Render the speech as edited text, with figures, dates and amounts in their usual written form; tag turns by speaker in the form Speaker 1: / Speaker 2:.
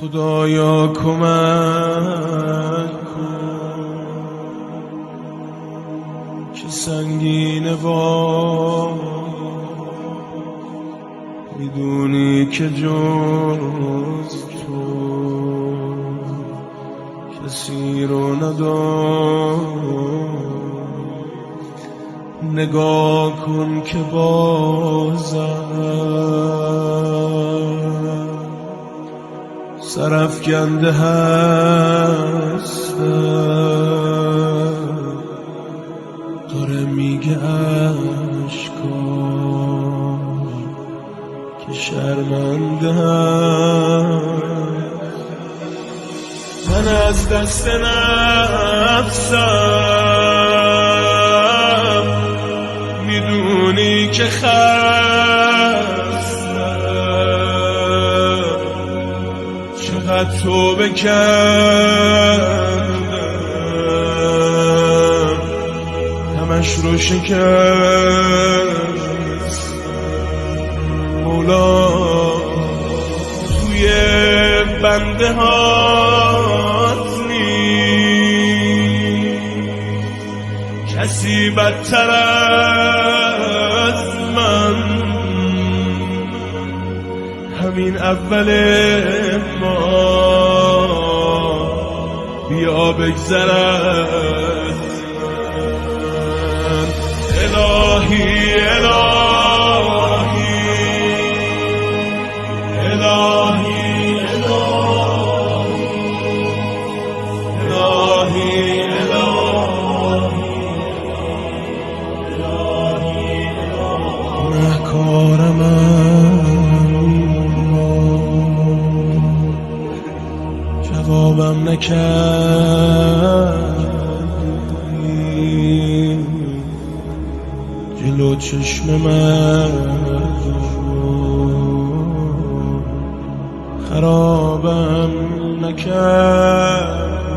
Speaker 1: خدایا کمک کن که سنگین با میدونی که جز تو کسی رو ندارم. نگاه کن که بازم سرافکنده هستم، داره میگه اشکان که شرمنده هم. من از دست نفسم میدونی که خستم، چقدر توبه کردم همش رو شکست. مولا توی بنده هات نیست کسی بدتر از من. همین اول ما بیا بگذرد. الهی الهی الهی الهی الهی نکارم جوابم نکردی، جلو چشم من خرابم نکرد.